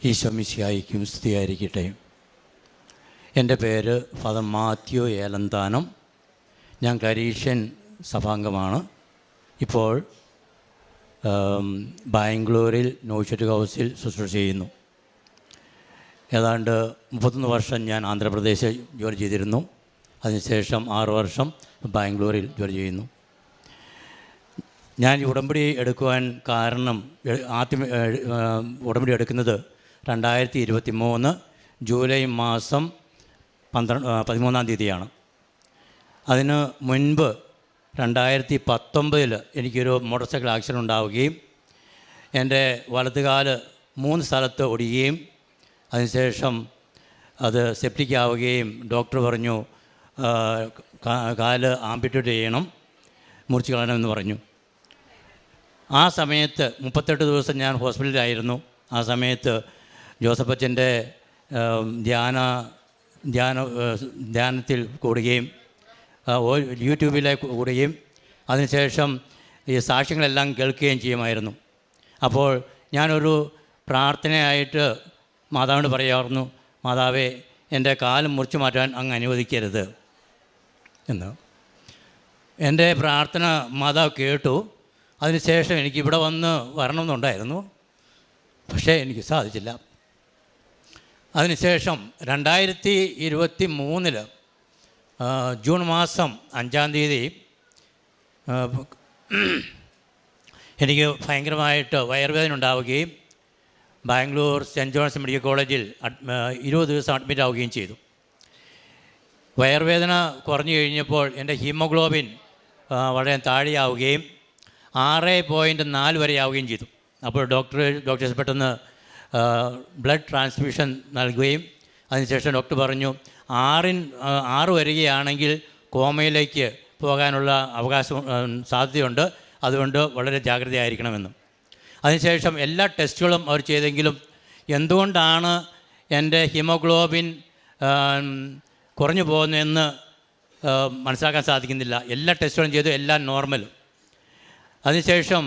ഈശോ മിശിഹായ്ക്കും സ്തുതിയായിരിക്കട്ടെ. എൻ്റെ പേര് ഫാദർ മാത്യു ഏലന്താനം. ഞാൻ ക്ലരീഷ്യൻ സഭാംഗമാണ്. ഇപ്പോൾ ബാംഗ്ലൂരിൽ നോയിഷറ്റ് ഹൗസിൽ ശുശ്രൂഷ ചെയ്യുന്നു. ഏതാണ്ട് 31 വർഷം ഞാൻ ആന്ധ്രാപ്രദേശിൽ ജോലി ചെയ്തിരുന്നു. അതിനുശേഷം 6 വർഷം ബാംഗ്ലൂരിൽ ജോലി ചെയ്യുന്നു. ഞാൻ ഉടമ്പടി എടുക്കുവാൻ കാരണം, ആദ്യം ഉടമ്പടി എടുക്കുന്നത് 2023 ജൂലൈ മാസം 13-ാം തീയതിയാണ്. അതിന് മുൻപ് 2019 എനിക്കൊരു മോട്ടോർ സൈക്കിൾ ആക്സിഡൻ്റ് ഉണ്ടാവുകയും എൻ്റെ വലതുകാല് 3 സ്ഥലത്ത് ഒടിയുകയും അതിനുശേഷം അത് സെപ്റ്റിക് ആവുകയും ഡോക്ടർ പറഞ്ഞു കാല് ആംപിറ്റേറ്റ് ചെയ്യണം, മുറിച്ച് കളയണമെന്ന് പറഞ്ഞു. ആ സമയത്ത് 38 ദിവസം ഞാൻ ഹോസ്പിറ്റലിലായിരുന്നു. ആ സമയത്ത് ജോസഫ് അച്ഛൻ്റെ ധ്യാനത്തിൽ കൂടുകയും യൂട്യൂബിലേക്ക് കൂടുകയും അതിനുശേഷം ഈ സാക്ഷ്യങ്ങളെല്ലാം കേൾക്കുകയും ചെയ്യുമായിരുന്നു. അപ്പോൾ ഞാനൊരു പ്രാർത്ഥനയായിട്ട് മാതാവിനോട് പറയാമായിരുന്നു, മാതാവേ എൻ്റെ കാലം മുറിച്ചു മാറ്റാൻ അങ്ങ് അനുവദിക്കരുത് എന്ന്. എൻ്റെ പ്രാർത്ഥന മാതാവ് കേട്ടു. അതിനുശേഷം എനിക്ക് ഇവിടെ വരണമെന്നുണ്ടായിരുന്നു, പക്ഷേ എനിക്ക് സാധിച്ചില്ല. അതിനുശേഷം 2023 ജൂൺ മാസം 5-ാം തീയതി എനിക്ക് ഭയങ്കരമായിട്ട് വയറുവേദന ഉണ്ടാവുകയും ബാംഗ്ലൂർ സെൻറ്റ് ജോൺസ് മെഡിക്കൽ കോളേജിൽ 20 ദിവസം അഡ്മിറ്റ് ആവുകയും ചെയ്തു. വയറുവേദന കുറഞ്ഞു കഴിഞ്ഞപ്പോൾ എൻ്റെ ഹീമോഗ്ലോബിൻ വളരെ താഴെയാവുകയും 6.4 വരെ ആവുകയും ചെയ്തു. അപ്പോൾ ഡോക്ടേഴ്സ് പെട്ടെന്ന് ബ്ലഡ് ട്രാൻസ്ഫ്യൂഷൻ നൽകുകയും അതിനുശേഷം ഡോക്ടർ പറഞ്ഞു 6 വരികയാണെങ്കിൽ കോമയിലേക്ക് പോകാനുള്ള സാധ്യതയുണ്ട്, അതുകൊണ്ട് വളരെ ജാഗ്രതയായിരിക്കണമെന്നും. അതിനുശേഷം എല്ലാ ടെസ്റ്റുകളും അവർ ചെയ്തെങ്കിലും എന്തുകൊണ്ടാണ് എൻ്റെ ഹീമോഗ്ലോബിൻ കുറഞ്ഞു പോകുന്നതെന്ന് മനസ്സിലാക്കാൻ സാധിക്കുന്നില്ല. എല്ലാ ടെസ്റ്റുകളും ചെയ്തു, എല്ലാം നോർമലും. അതിനുശേഷം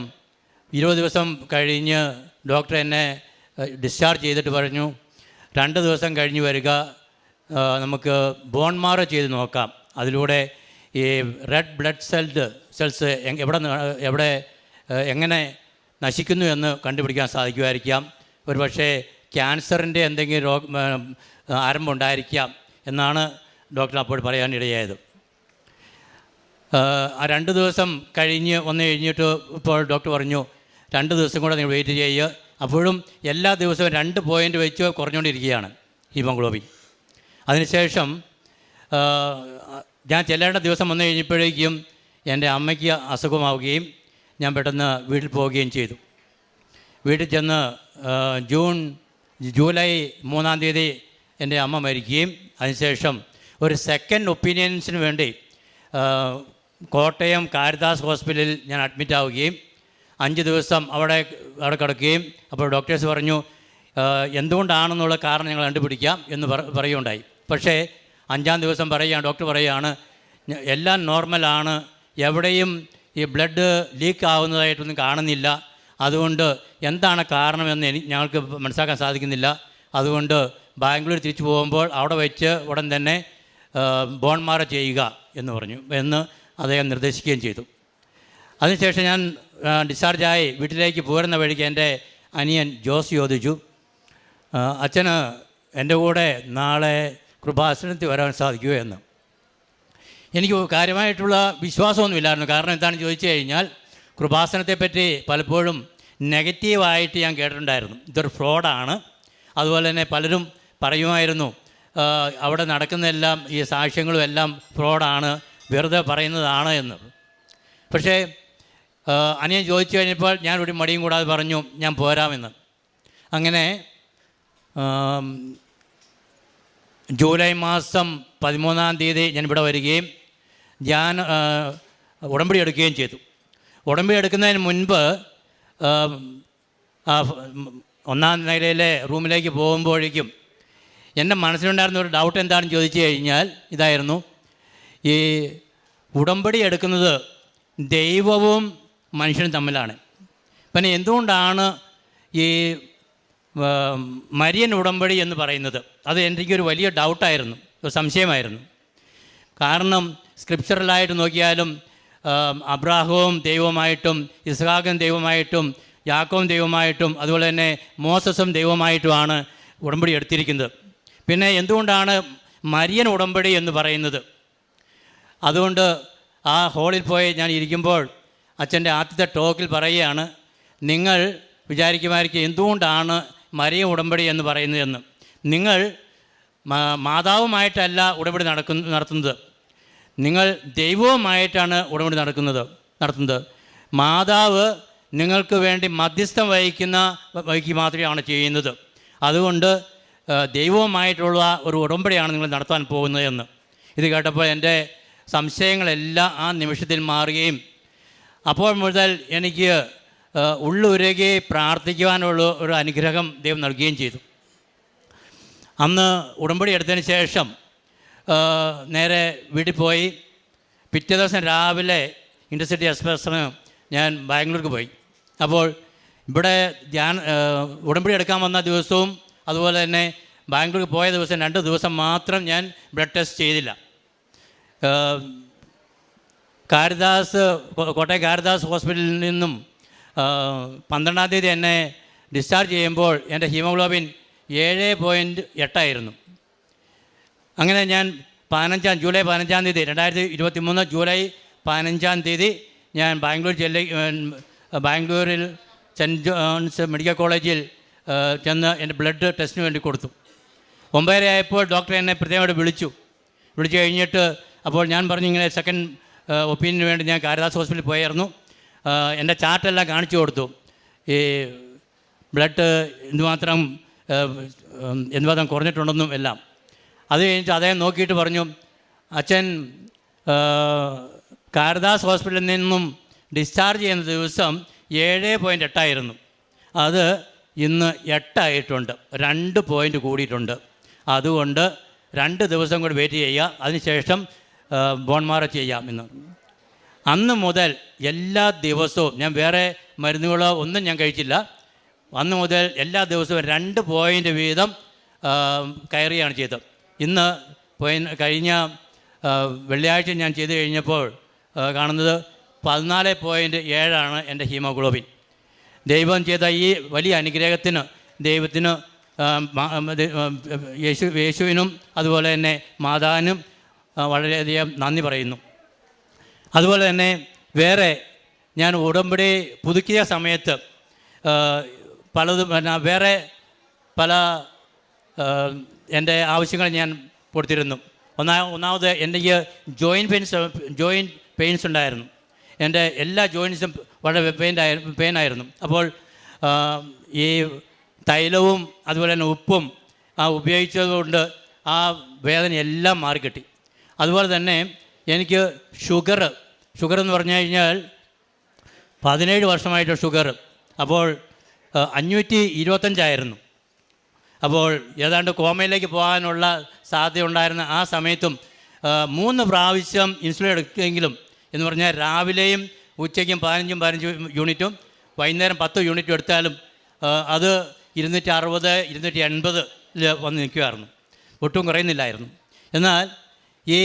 20 ദിവസം കഴിഞ്ഞ് ഡോക്ടർ എന്നെ ഡിസ്ചാർജ് ചെയ്തിട്ട് പറഞ്ഞു 2 ദിവസം കഴിഞ്ഞ് വരിക, നമുക്ക് ബോൺ മാറോ ചെയ്ത് നോക്കാം. അതിലൂടെ ഈ റെഡ് ബ്ലഡ് സെൽസ് എങ്ങനെ നശിക്കുന്നു എന്ന് കണ്ടുപിടിക്കാൻ സാധിക്കുമായിരിക്കാം. ഒരുപക്ഷെ ക്യാൻസറിൻ്റെ എന്തെങ്കിലും ആരംഭം ഉണ്ടായിരിക്കാം എന്നാണ് ഡോക്ടർ അപ്പോൾ പറയാനിടയായത്. ആ 2 ദിവസം കഴിഞ്ഞിട്ട് ഇപ്പോൾ ഡോക്ടർ പറഞ്ഞു 2 ദിവസം കൂടെ നിങ്ങൾ വെയിറ്റ് ചെയ്യുക. അപ്പോഴും എല്ലാ ദിവസവും 2 പോയിൻ്റ് വെച്ച് കുറഞ്ഞുകൊണ്ടിരിക്കുകയാണ് ഹീമോഗ്ലോബിൻ. അതിനുശേഷം ഞാൻ ചെല്ലേണ്ട ദിവസം വന്നു കഴിഞ്ഞപ്പോഴേക്കും എൻ്റെ അമ്മയ്ക്ക് അസുഖമാവുകയും ഞാൻ പെട്ടെന്ന് വീട്ടിൽ പോവുകയും ചെയ്തു. വീട്ടിൽ ചെന്ന് ജൂലൈ 3-ാം തീയതി എൻ്റെ അമ്മ മരിക്കുകയും അതിനുശേഷം ഒരു സെക്കൻഡ് ഒപ്പീനിയൻസിന് വേണ്ടി കോട്ടയം കാരിതാസ് ഹോസ്പിറ്റലിൽ ഞാൻ അഡ്മിറ്റ് ആവുകയും 5 ദിവസം അവിടെ കിടക്കുകയും അപ്പോൾ ഡോക്ടേഴ്സ് പറഞ്ഞു എന്തുകൊണ്ടാണെന്നുള്ള കാരണം ഞങ്ങൾ കണ്ടുപിടിക്കാം എന്ന് പറയുകയുണ്ടായി. പക്ഷേ 5-ാം ദിവസം ഡോക്ടർ പറയുകയാണ് എല്ലാം നോർമലാണ്, എവിടെയും ഈ ബ്ലഡ് ലീക്ക് ആവുന്നതായിട്ടൊന്നും കാണുന്നില്ല, അതുകൊണ്ട് എന്താണ് കാരണമെന്ന് ഞങ്ങൾക്ക് മനസ്സിലാക്കാൻ സാധിക്കുന്നില്ല, അതുകൊണ്ട് ബാംഗ്ലൂർ തിരിച്ചു പോകുമ്പോൾ അവിടെ വെച്ച് ഉടൻ തന്നെ ബോൺ മാറോ ചെയ്യുക എന്ന് അദ്ദേഹം നിർദ്ദേശിക്കുകയും ചെയ്തു. അതിനുശേഷം ഞാൻ ഡിസ്ചാർജായി വീട്ടിലേക്ക് പോരുന്ന വഴിക്ക് എൻ്റെ അനിയൻ ജോസ് ചോദിച്ചു, അച്ഛന് എൻ്റെ കൂടെ നാളെ കൃപാസനത്തിൽ വരാൻ സാധിക്കുമോ എന്ന്. എനിക്ക് കാര്യമായിട്ടുള്ള വിശ്വാസമൊന്നുമില്ലായിരുന്നു. കാരണം എന്താണെന്ന് ചോദിച്ചു കഴിഞ്ഞാൽ കൃപാസനത്തെപ്പറ്റി പലപ്പോഴും നെഗറ്റീവായിട്ട് ഞാൻ കേട്ടിട്ടുണ്ടായിരുന്നു. ഇതൊരു ഫ്രോഡാണ്. അതുപോലെ തന്നെ പലരും പറയുമായിരുന്നു അവിടെ നടക്കുന്നതെല്ലാം ഈ സാക്ഷ്യങ്ങളും എല്ലാം ഫ്രോഡാണ്, വെറുതെ പറയുന്നതാണ് എന്ന്. പക്ഷേ അനിയൻ ചോദിച്ചു കഴിഞ്ഞപ്പോൾ ഞാൻ ഒരു മടിയും കൂടാതെ പറഞ്ഞു ഞാൻ പോരാമെന്ന്. അങ്ങനെ ജൂലൈ മാസം 13-ാം തീയതി ഞാൻ ഇവിടെ വരികയും ഞാൻ ഉടമ്പടി എടുക്കുകയും ചെയ്തു. ഉടമ്പടി എടുക്കുന്നതിന് മുൻപ് 1-ാം നിലയിലെ റൂമിലേക്ക് പോകുമ്പോഴേക്കും എൻ്റെ മനസ്സിലുണ്ടായിരുന്ന ഒരു ഡൗട്ട് എന്താണെന്ന് ചോദിച്ചു കഴിഞ്ഞാൽ ഇതായിരുന്നു, ഈ ഉടമ്പടി എടുക്കുന്നത് ദൈവവും മനുഷ്യനും തമ്മിലാണ്. പിന്നെ എന്തുകൊണ്ടാണ് ഈ മരിയൻ ഉടമ്പടി എന്ന് പറയുന്നത് അത് എനിക്കൊരു വലിയ ഡൗട്ടായിരുന്നു, ഒരു സംശയമായിരുന്നു. കാരണം സ്ക്രിപ്ചറലായിട്ട് നോക്കിയാലും അബ്രാഹവും ദൈവമായിട്ടും ഇസ്ഹാഖും ദൈവമായിട്ടും യാക്കോബും ദൈവമായിട്ടും അതുപോലെ തന്നെ മോസസും ദൈവമായിട്ടുമാണ് ഉടമ്പടി എടുത്തിരിക്കുന്നത്. പിന്നെ എന്തുകൊണ്ടാണ് മരിയൻ ഉടമ്പടി എന്ന് പറയുന്നത്? അതുകൊണ്ട് ആ ഹോളിൽ പോയി ഞാൻ ഇരിക്കുമ്പോൾ അച്ഛൻ്റെ ആദ്യത്തെ ടോക്കിൽ പറയുകയാണ്, നിങ്ങൾ വിചാരിക്കുമായിരിക്കും എന്തുകൊണ്ടാണ് മരിയൻ ഉടമ്പടി എന്ന് പറയുന്നതെന്ന്. നിങ്ങൾ മാതാവുമായിട്ടല്ല ഉടമ്പടി നടത്തുന്നത്, നിങ്ങൾ ദൈവവുമായിട്ടാണ് ഉടമ്പടി നടത്തുന്നത്. മാതാവ് നിങ്ങൾക്ക് വേണ്ടി മധ്യസ്ഥം വഹിക്കുക മാത്രമാണ് ചെയ്യുന്നത്. അതുകൊണ്ട് ദൈവവുമായിട്ടുള്ള ഒരു ഉടമ്പടിയാണ് നിങ്ങൾ നടത്താൻ പോകുന്നത് എന്ന്. ഇത് കേട്ടപ്പോൾ എൻ്റെ സംശയങ്ങളെല്ലാം ആ നിമിഷത്തിൽ മാറുകയും അപ്പോൾ മുതൽ എനിക്ക് ഉള്ളുരുകി പ്രാർത്ഥിക്കുവാനുള്ള ഒരു അനുഗ്രഹം ദൈവം നൽകുകയും ചെയ്തു. അന്ന് ഉടമ്പടി എടുത്തതിന് ശേഷം നേരെ വീട്ടിൽ പോയി പിറ്റേ ദിവസം രാവിലെ ഇൻ്റർസിറ്റി എക്സ്പ്രസ്സിന് ഞാൻ ബാംഗ്ലൂർക്ക് പോയി. അപ്പോൾ ഇവിടെ ഉടമ്പടി എടുക്കാൻ വന്ന ദിവസവും അതുപോലെ തന്നെ ബാംഗ്ലൂർക്ക് പോയ ദിവസം 2 ദിവസം മാത്രം ഞാൻ ബ്ലഡ് ടെസ്റ്റ് ചെയ്തില്ല. കോട്ടയം കാരിതാസ് ഹോസ്പിറ്റലിൽ നിന്നും 12-ാം തീയതി എന്നെ ഡിസ്ചാർജ് ചെയ്യുമ്പോൾ എൻ്റെ ഹീമോഗ്ലോബിൻ 7.8 അങ്ങനെ ഞാൻ ജൂലൈ 15-ാം തീയതി 2023 ജൂലൈ 15-ാം തീയതി ഞാൻ ബാംഗ്ലൂരിൽ സെൻറ്റ് ജോൺസ് മെഡിക്കൽ കോളേജിൽ ചെന്ന് എൻ്റെ ബ്ലഡ് ടെസ്റ്റിന് വേണ്ടി കൊടുത്തു. 9:30 ആയപ്പോൾ ഡോക്ടർ എന്നെ പ്രത്യേകമായിട്ട് വിളിച്ചു കഴിഞ്ഞിട്ട് അപ്പോൾ ഞാൻ പറഞ്ഞു ഇങ്ങനെ സെക്കൻഡ് ഒപ്പീനിയന് വേണ്ടി ഞാൻ കാരിതാസ് ഹോസ്പിറ്റലിൽ പോയായിരുന്നു. എൻ്റെ ചാർട്ടെല്ലാം കാണിച്ചു കൊടുത്തു, ഈ ബ്ലഡ് എന്തുമാത്രം കുറഞ്ഞിട്ടുണ്ടെന്നും എല്ലാം. അത് കഴിഞ്ഞിട്ട് അദ്ദേഹം നോക്കിയിട്ട് പറഞ്ഞു, അച്ഛൻ കാരിതാസ് ഹോസ്പിറ്റലിൽ നിന്നും ഡിസ്ചാർജ് ചെയ്യുന്ന ദിവസം 7.8 അത് ഇന്ന് 8 ആയിട്ടുണ്ട്, 2 പോയിൻ്റ് കൂടിയിട്ടുണ്ട്. അതുകൊണ്ട് 2 ദിവസം കൂടി വെയിറ്റ് ചെയ്യുക, അതിനുശേഷം ബോൺ മാറോ ചെയ്യാം എന്ന്. അന്ന് മുതൽ എല്ലാ ദിവസവും ഞാൻ വേറെ മരുന്നുകളോ ഒന്നും ഞാൻ കഴിച്ചില്ല. അന്ന് മുതൽ എല്ലാ ദിവസവും 2 പോയിൻ്റ് വീതം കയറുകയാണ് ചെയ്തത്. ഇന്ന് കഴിഞ്ഞ വെള്ളിയാഴ്ച ഞാൻ ചെയ്ത് കഴിഞ്ഞപ്പോൾ കാണുന്നത് 14.7 എൻ്റെ ഹീമോഗ്ലോബിൻ. ദൈവം ചെയ്ത ഈ വലിയ അനുഗ്രഹത്തിന് ദൈവത്തിന് യേശുവിനും അതുപോലെ തന്നെ മാതാവിനും വളരെയധികം നന്ദി പറയുന്നു. അതുപോലെ തന്നെ വേറെ ഞാൻ ഉടമ്പടി പുതുക്കിയ സമയത്ത് വേറെ പല എൻ്റെ ആവശ്യങ്ങൾ ഞാൻ കൊടുത്തിരുന്നു. ഒന്നാമത് എനിക്ക് ജോയിൻറ്റ് പെയിൻസ് ഉണ്ടായിരുന്നു. എൻ്റെ എല്ലാ ജോയിൻസും വളരെ പെയിനായിരുന്നു. അപ്പോൾ ഈ തൈലവും അതുപോലെ തന്നെ ഉപ്പും ഉപയോഗിച്ചതുകൊണ്ട് ആ വേദന എല്ലാം മാറിക്കിട്ടി. അതുപോലെ തന്നെ എനിക്ക് ഷുഗർ എന്ന് പറഞ്ഞു കഴിഞ്ഞാൽ 17 വർഷമായിട്ട് ഷുഗർ അപ്പോൾ 525 അപ്പോൾ ഏതാണ്ട് കോമയിലേക്ക് പോകാനുള്ള സാധ്യത ഉണ്ടായിരുന്ന ആ സമയത്തും 3 പ്രാവശ്യം ഇൻസുലിൻ എടുക്കുമെങ്കിലും എന്ന് പറഞ്ഞാൽ രാവിലെയും ഉച്ചയ്ക്കും 15 യൂണിറ്റും വൈകുന്നേരം 10 യൂണിറ്റും എടുത്താലും അത് 260 280 വന്ന് നിൽക്കുമായിരുന്നു, ഒട്ടും കുറയുന്നില്ലായിരുന്നു. എന്നാൽ ഈ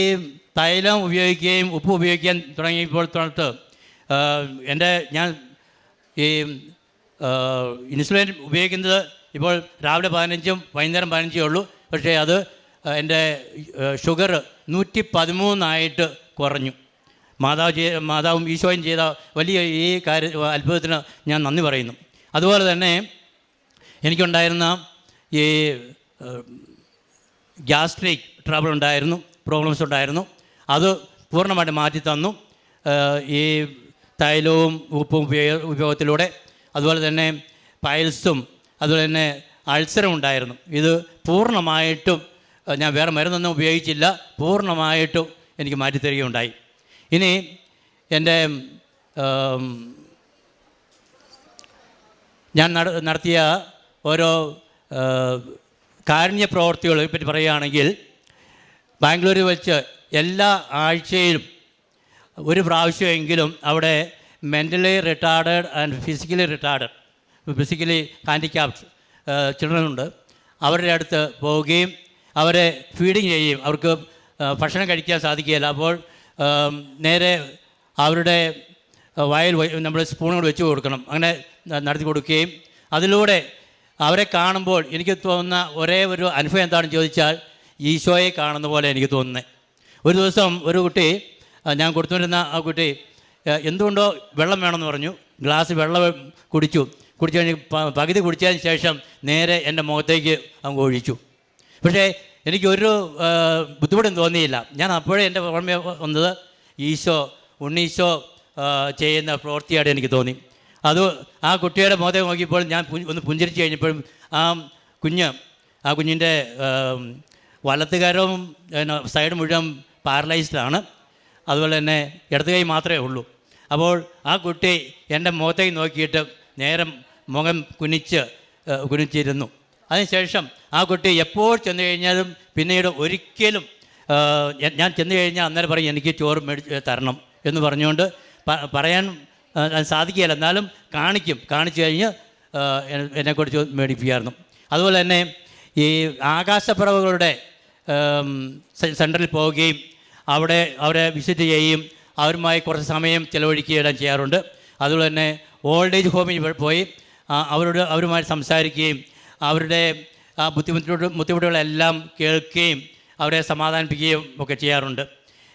തൈലം ഉപയോഗിക്കുകയും ഉപ്പ് ഉപയോഗിക്കാൻ തുടങ്ങിയപ്പോൾ തൊട്ട് ഞാൻ ഈ ഇൻസുലിൻ ഉപയോഗിക്കുന്നത് ഇപ്പോൾ രാവിലെ 15ഉം വൈകുന്നേരം 15 ഉള്ളൂ. പക്ഷേ അത് എൻ്റെ ഷുഗർ 113 കുറഞ്ഞു. മാതാവും ഈശോയും ചെയ്ത വലിയ ഈ അത്ഭുതത്തിന് ഞാൻ നന്ദി പറയുന്നു. അതുപോലെ തന്നെ എനിക്കുണ്ടായിരുന്ന ഈ ഗ്യാസ്ട്രിക് പ്രോബ്ലംസ് ഉണ്ടായിരുന്നു. അത് പൂർണ്ണമായിട്ട് മാറ്റി തന്നു ഈ തൈലവും ഉപ്പും ഉപയോഗത്തിലൂടെ. അതുപോലെ തന്നെ പൈൽസും അതുപോലെ തന്നെ അൾസറും ഉണ്ടായിരുന്നു. ഇത് പൂർണ്ണമായിട്ടും ഞാൻ വേറെ മരുന്നൊന്നും ഉപയോഗിച്ചില്ല, പൂർണ്ണമായിട്ടും എനിക്ക് മാറ്റിത്തരികയുണ്ടായി. ഇനി എൻ്റെ ഞാൻ നടത്തിയ ഓരോ കാരുണ്യ പ്രവർത്തികളെ പറ്റി പറയുകയാണെങ്കിൽ, ബാംഗ്ലൂരിൽ വെച്ച് എല്ലാ ആഴ്ചയിലും ഒരു പ്രാവശ്യമെങ്കിലും അവിടെ mentally retarded and physically handicapped ചിൽഡ്രനുണ്ട്. അവരുടെ അടുത്ത് പോവുകയും അവരെ ഫീഡിങ് ചെയ്യുകയും അവർക്ക് ഭക്ഷണം കഴിക്കാൻ സാധിക്കുകയില്ല. അപ്പോൾ നേരെ അവരുടെ വായിൽ നമ്മൾ സ്പൂണുകൾ വെച്ച് കൊടുക്കണം. അങ്ങനെ നടത്തി കൊടുക്കുകയും അതിലൂടെ അവരെ കാണുമ്പോൾ എനിക്ക് തോന്നുന്ന ഒരേ ഒരു അനുഭവം എന്താണെന്ന് ചോദിച്ചാൽ ഈശോയെ കാണുന്ന പോലെ എനിക്ക് തോന്നുന്നത്. ഒരു ദിവസം ഒരു കുട്ടി, ഞാൻ കൊടുത്തുകൊണ്ടിരുന്ന ആ കുട്ടി എന്തുകൊണ്ടോ വെള്ളം വേണമെന്ന് പറഞ്ഞു. ഗ്ലാസ് വെള്ളം കുടിച്ചു കഴിഞ്ഞ് പകുതി കുടിച്ചതിന് ശേഷം നേരെ എൻ്റെ മുഖത്തേക്ക് അങ്ങ് ഒഴിച്ചു. പക്ഷേ എനിക്കൊരു ബുദ്ധിമുട്ടും തോന്നിയില്ല. ഞാൻ അപ്പോഴേ എൻ്റെ ഓർമ്മ വന്നത് ഉണ്ണീശോ ചെയ്യുന്ന പ്രവൃത്തിയായിട്ട് എനിക്ക് തോന്നി. അത് ആ കുട്ടിയുടെ മുഖത്തേക്ക് നോക്കിയപ്പോൾ ഞാൻ ഒന്ന് പുഞ്ചിരിച്ച് കഴിഞ്ഞപ്പോഴും ആ കുഞ്ഞിൻ്റെ വലത്തുകരവും സൈഡ് മുഴുവൻ പാരലൈസ്ഡാണ്. അതുപോലെ തന്നെ ഇടത് കൈ മാത്രമേ ഉള്ളൂ. അപ്പോൾ ആ കുട്ടി എൻ്റെ മുഖത്തേക്ക് നോക്കിയിട്ട് നേരെ മുഖം കുനിച്ചിരുന്നു. അതിനുശേഷം ആ കുട്ടി എപ്പോൾ ചെന്ന് കഴിഞ്ഞാലും പിന്നീട് ഒരിക്കലും ഞാൻ ചെന്ന് കഴിഞ്ഞാൽ അന്നേരം പറയും എനിക്ക് ചോറ് മേടിച്ച് തരണം എന്ന് പറഞ്ഞുകൊണ്ട് പറയാൻ സാധിക്കുകയില്ല, എന്നാലും കാണിച്ചു കഴിഞ്ഞ് എന്നെക്കൂടെ മേടിപ്പിക്കായിരുന്നു. അതുപോലെ തന്നെ ഈ ആകാശപ്പറവുകളുടെ സെൻറ്ററിൽ പോവുകയും അവരെ വിസിറ്റ് ചെയ്യുകയും അവരുമായി കുറച്ച് സമയം ചിലവഴിക്കുകയും ചെയ്യാറുണ്ട്. അതുപോലെ തന്നെ ഓൾഡ് ഏജ് ഹോമിൽ പോയി അവരുമായി സംസാരിക്കുകയും അവരുടെ ആ ബുദ്ധിമുട്ടുകളെല്ലാം കേൾക്കുകയും അവരെ സമാധാനിപ്പിക്കുകയും ഒക്കെ ചെയ്യാറുണ്ട്.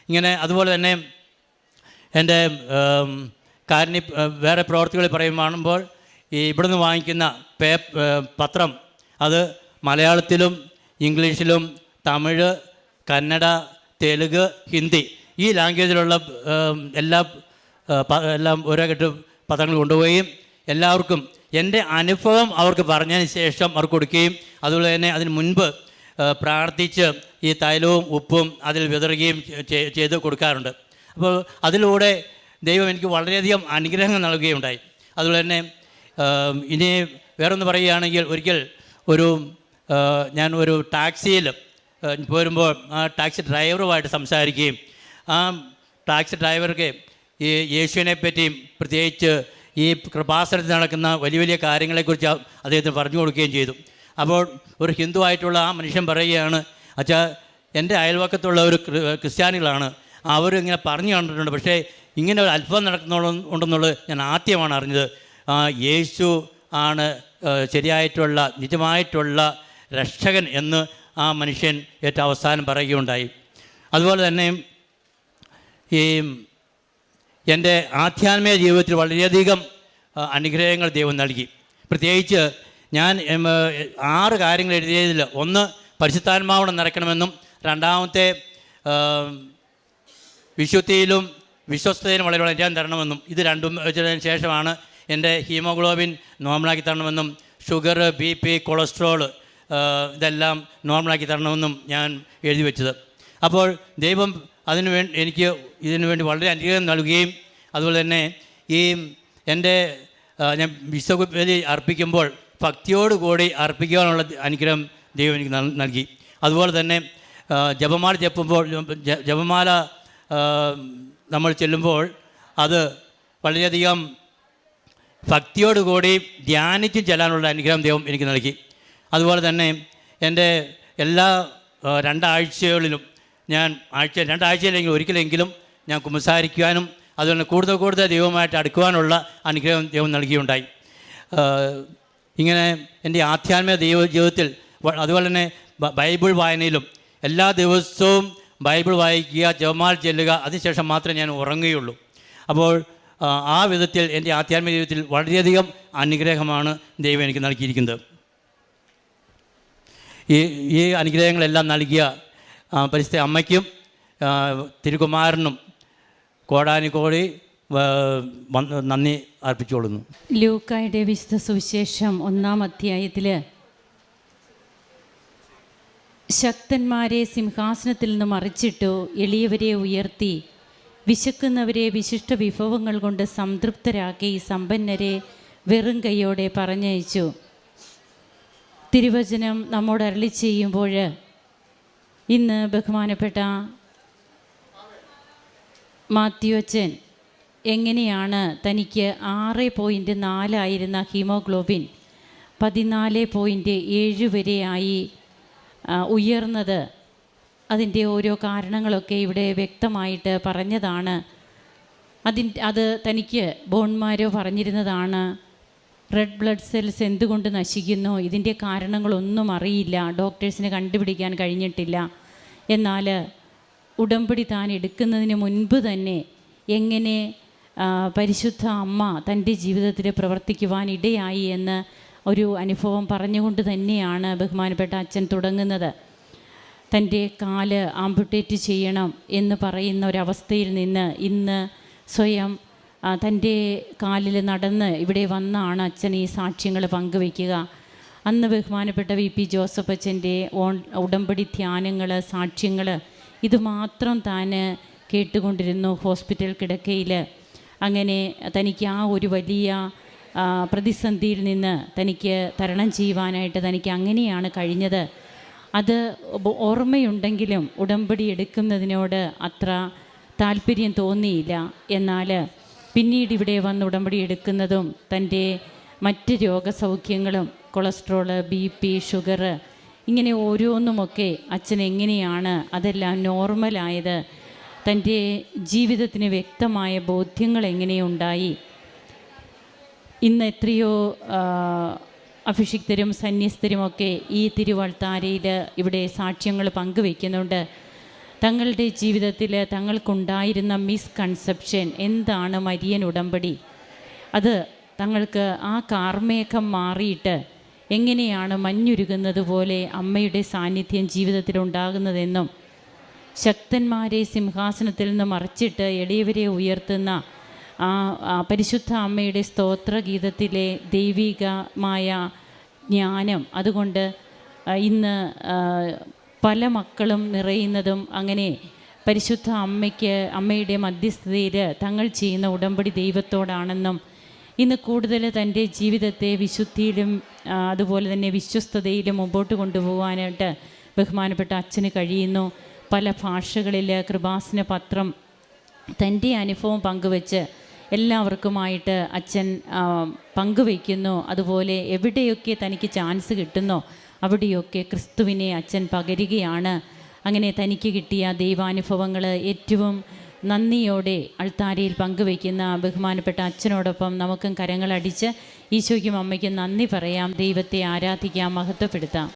ഇങ്ങനെ അതുപോലെ തന്നെ എൻ്റെ വേറെ പ്രവർത്തികൾ പറയുമ്പോൾ ഈ ഇവിടുന്ന് വാങ്ങിക്കുന്ന പത്രം അത് മലയാളത്തിലും ഇംഗ്ലീഷിലും തമിഴ്, കന്നഡ, തെലുങ്ക്, ഹിന്ദി ഈ ലാംഗ്വേജിലുള്ള എല്ലാം ഓരോ കെട്ട് പത്രങ്ങൾ കൊണ്ടുപോവുകയും എല്ലാവർക്കും എൻ്റെ അനുഭവം അവർക്ക് പറഞ്ഞതിന് ശേഷം അവർക്ക് കൊടുക്കുകയും അതുപോലെ തന്നെ അതിന് മുൻപ് പ്രാർത്ഥിച്ച് ഈ തൈലവും ഉപ്പും അതിൽ വിതറുകയും ചെയ്ത് കൊടുക്കാറുണ്ട്. അപ്പോൾ അതിലൂടെ ദൈവം എനിക്ക് വളരെയധികം അനുഗ്രഹങ്ങൾ നൽകുകയുണ്ടായി. അതുപോലെ തന്നെ ഇനി വേറൊന്ന് പറയുകയാണെങ്കിൽ ഒരിക്കൽ ഞാൻ ഒരു ടാക്സിയിൽ പോരുമ്പോൾ ആ ടാക്സി ഡ്രൈവറുമായിട്ട് സംസാരിക്കുകയും ആ ടാക്സി ഡ്രൈവർക്ക് ഈ യേശുവിനെ പറ്റിയും പ്രത്യേകിച്ച് ഈ കൃപാസനത്തിൽ നടക്കുന്ന വലിയ വലിയ കാര്യങ്ങളെക്കുറിച്ച് അദ്ദേഹത്തിന് പറഞ്ഞു കൊടുക്കുകയും ചെയ്തു. അപ്പോൾ ഒരു ഹിന്ദു ആയിട്ടുള്ള ആ മനുഷ്യൻ പറയുകയാണ്, അച്ഛാ എൻ്റെ അയൽവക്കത്തുള്ള ഒരു ക്രിസ്ത്യാനികളാണ്, അവരിങ്ങനെ പറഞ്ഞു കണ്ടിട്ടുണ്ട്, പക്ഷേ ഇങ്ങനെ ഒരു അത്ഭുതം നടക്കുന്നുണ്ടെന്നുള്ളത് ഞാൻ ആദ്യമാണ് അറിഞ്ഞത്. യേശു ആണ് ശരിയായിട്ടുള്ള നിജമായിട്ടുള്ള രക്ഷകൻ എന്ന് ആ മനുഷ്യൻ ഏറ്റവും അവസാനം പറയുകയുണ്ടായി. അതുപോലെ തന്നെ ഈ എൻ്റെ ആധ്യാത്മിക ജീവിതത്തിൽ വളരെയധികം അനുഗ്രഹങ്ങൾ ദൈവം നൽകി. പ്രത്യേകിച്ച് ഞാൻ 6 കാര്യങ്ങൾ എഴുതിയതിൽ ഒന്ന് പരിശുദ്ധാത്മാവോടെ നിറയ്ക്കണമെന്നും, രണ്ടാമത്തെ വിശുദ്ധിയിലും വിശ്വസ്തയിലും വളരെ വളരാൻ തരണമെന്നും, ഇത് രണ്ടും വെച്ചതിന് ശേഷമാണ് എൻ്റെ ഹീമോഗ്ലോബിൻ നോർമലാക്കി തരണമെന്നും, ഷുഗർ, BP, കൊളസ്ട്രോൾ ഇതെല്ലാം നോർമലാക്കി തരണമെന്നും ഞാൻ എഴുതി വെച്ചത്. അപ്പോൾ ദൈവം എനിക്ക് ഇതിനു വേണ്ടി വളരെ അനുഗ്രഹം നൽകുകയും അതുപോലെ തന്നെ ഈ എൻ്റെ ഞാൻ വിശ്വബലി അർപ്പിക്കുമ്പോൾ ഭക്തിയോടുകൂടി അർപ്പിക്കുവാനുള്ള അനുഗ്രഹം ദൈവം എനിക്ക് നൽകി. അതുപോലെ തന്നെ ജപമാല ജപമാല നമ്മൾ ചെല്ലുമ്പോൾ അത് വളരെയധികം ഭക്തിയോടുകൂടി ധ്യാനിച്ച് ചെല്ലാനുള്ള അനുഗ്രഹം ദൈവം എനിക്ക് നൽകി. അതുപോലെ തന്നെ എൻ്റെ എല്ലാ 2 ആഴ്ചകളിലും ഞാൻ 2 ആഴ്ചയിലെങ്കിലും ഒരിക്കലെങ്കിലും ഞാൻ കുമ്പസാരിക്കുവാനും അതുപോലെ കൂടുതൽ ദൈവമായിട്ട് അടുക്കുവാനുള്ള അനുഗ്രഹം ദൈവം നൽകിയുണ്ടായി. ഇങ്ങനെ എൻ്റെ ആധ്യാത്മിക ജീവിതത്തിൽ അതുപോലെ തന്നെ ബൈബിൾ വായനയിലും എല്ലാ ദിവസവും ബൈബിൾ വായിക്കുക, ജപമാല ചെല്ലുക, അതിനുശേഷം മാത്രമേ ഞാൻ ഉറങ്ങുകയുള്ളൂ. അപ്പോൾ ആ വിധത്തിൽ എൻ്റെ ആധ്യാത്മിക ജീവിതത്തിൽ വളരെയധികം അനുഗ്രഹമാണ് ദൈവം എനിക്ക് നൽകിയിരിക്കുന്നത്. ഈ അനുഗ്രഹങ്ങളെല്ലാം നൽകിയ പരിശുദ്ധ അമ്മയ്ക്കും തിരുകുമാരനും കോടാനുകോടി നന്ദി അർപ്പിച്ചുകൊള്ളുന്നു. ലൂക്കായുടെ വിശുദ്ധ സുവിശേഷം 1-ാം അധ്യായത്തിൽ ശക്തന്മാരെ സിംഹാസനത്തിൽ നിന്ന് മറിച്ചിട്ടു, എളിയവരെ ഉയർത്തി, വിശക്കുന്നവരെ വിശിഷ്ട വിഭവങ്ങൾ കൊണ്ട് സംതൃപ്തരാക്കി, സമ്പന്നരെ വെറും കൈയോടെ പറഞ്ഞയച്ചു. തിരുവചനം നമ്മോട് അരുളി ചെയ്യുമ്പോൾ ഇന്ന് ബഹുമാനപ്പെട്ട മാത്യു അച്ഛൻ എങ്ങനെയാണ് തനിക്ക് 6.4 ഹീമോഗ്ലോബിൻ 14.7 വരെയായി ഉയർന്നത്. അതിൻ്റെ ഓരോ കാരണങ്ങളൊക്കെ ഇവിടെ വ്യക്തമായിട്ട് പറഞ്ഞതാണ്. അത് തനിക്ക് ബോൺമാരോ പറഞ്ഞിരുന്നതാണ്. റെഡ് ബ്ലഡ് സെൽസ് എന്തുകൊണ്ട് നശിക്കുന്നു, ഇതിൻ്റെ കാരണങ്ങളൊന്നും അറിയില്ല, ഡോക്ടേഴ്സിന് കണ്ടുപിടിക്കാൻ കഴിഞ്ഞിട്ടില്ല. എന്നാൽ ഉടമ്പടി താൻ എടുക്കുന്നതിന് മുൻപ് തന്നെ എങ്ങനെ പരിശുദ്ധ അമ്മ തൻ്റെ ജീവിതത്തിൽ പ്രവർത്തിക്കുവാൻ ഇടയായി എന്ന് ഒരു അനുഭവം പറഞ്ഞുകൊണ്ട് തന്നെയാണ് ബഹുമാനപ്പെട്ട അച്ഛൻ തുടങ്ങുന്നത്. തൻ്റെ കാല് ആംപുട്ടേറ്റ് ചെയ്യണം എന്ന് പറയുന്ന ഒരവസ്ഥയിൽ നിന്ന് ഇന്ന് സ്വയം തൻ്റെ കാലിൽ നടന്ന് ഇവിടെ വന്നാണ് അച്ഛൻ ഈ സാക്ഷ്യങ്ങൾ പങ്കുവയ്ക്കുക. അന്ന് ബഹുമാനപ്പെട്ട VP ജോസഫ് അച്ഛൻ്റെ ഉടമ്പടി ധ്യാനങ്ങൾ, സാക്ഷ്യങ്ങൾ ഇതുമാത്രം താൻ കേട്ടുകൊണ്ടിരുന്നു ഹോസ്പിറ്റൽ കിടക്കയിൽ. അങ്ങനെ തനിക്ക് ആ ഒരു വലിയ പ്രതിസന്ധിയിൽ നിന്ന് തനിക്ക് തരണം ചെയ്യുവാനായിട്ട് തനിക്ക് അങ്ങനെയാണ് കഴിഞ്ഞത്. അത് ഓർമ്മയുണ്ടെങ്കിലും ഉടമ്പടി എടുക്കുന്നതിനോട് അത്ര താല്പര്യം തോന്നിയില്ല. എന്നാൽ പിന്നീട് ഇവിടെ വന്ന് ഉടമ്പടി എടുക്കുന്നതും തൻ്റെ മറ്റ് രോഗസൗഖ്യങ്ങളും, കൊളസ്ട്രോള്, BP, ഷുഗർ, ഇങ്ങനെ ഓരോന്നുമൊക്കെ അച്ഛൻ എങ്ങനെയാണ് അതെല്ലാം നോർമലായത്, തൻ്റെ ജീവിതത്തിന് വ്യക്തമായ ബോധ്യങ്ങൾ എങ്ങനെയുണ്ടായി. ഇന്ന് എത്രയോ അഭിഷിക്തരും സന്യസ്തരുമൊക്കെ ഈ തിരുവൾത്താരയിൽ ഇവിടെ സാക്ഷ്യങ്ങൾ പങ്കുവയ്ക്കുന്നുണ്ട്. തങ്ങളുടെ ജീവിതത്തിൽ തങ്ങൾക്കുണ്ടായിരുന്ന മിസ്കൺസെപ്ഷൻ എന്താണ് മരിയൻ ഉടമ്പടി, അത് തങ്ങൾക്ക് ആ കാർമേഘം മാറിയിട്ട് എങ്ങനെയാണ് മഞ്ഞുരുകുന്നത് പോലെ അമ്മയുടെ സാന്നിധ്യം ജീവിതത്തിലുണ്ടാകുന്നതെന്നും ശക്തന്മാരെ സിംഹാസനത്തിൽ നിന്ന് മറിച്ചിട്ട് എളിയവരെ ഉയർത്തുന്ന ആ പരിശുദ്ധ അമ്മയുടെ സ്തോത്രഗീതത്തിലെ ദൈവികമായ ജ്ഞാനം, അതുകൊണ്ട് ഇന്ന് പല മക്കളും നിറയുന്നതും അങ്ങനെ പരിശുദ്ധ അമ്മയുടെ മധ്യസ്ഥതയിൽ തങ്ങൾ ചെയ്യുന്ന ഉടമ്പടി ദൈവത്തോടാണെന്നും ഇന്ന് കൂടുതൽ തൻ്റെ ജീവിതത്തെ വിശുദ്ധിയിലും അതുപോലെ തന്നെ വിശ്വസ്തതയിലും മുമ്പോട്ട് കൊണ്ടുപോകാനായിട്ട് ബഹുമാനപ്പെട്ട അച്ഛന് കഴിയുന്നു. പല ഭാഷകളിൽ കൃപാസന പത്രം തൻ്റെ അനുഭവം പങ്കുവച്ച് എല്ലാവർക്കുമായിട്ട് അച്ഛൻ പങ്കുവയ്ക്കുന്നു. അതുപോലെ എവിടെയൊക്കെ തനിക്ക് ചാൻസ് കിട്ടുന്നോ അവിടെയൊക്കെ ക്രിസ്തുവിനെ അച്ഛൻ പകരുകയാണ്. അങ്ങനെ തനിക്ക് കിട്ടിയ ദൈവാനുഭവങ്ങൾ ഏറ്റവും നന്ദിയോടെ അൾത്താരയിൽ പങ്കുവയ്ക്കുന്ന ബഹുമാനപ്പെട്ട അച്ഛനോടൊപ്പം നമുക്കും കരങ്ങളടിച്ച് ഈശോയ്ക്കും അമ്മയ്ക്കും നന്ദി പറയാം, ദൈവത്തെ ആരാധിക്കാം, മഹത്വപ്പെടുത്താം.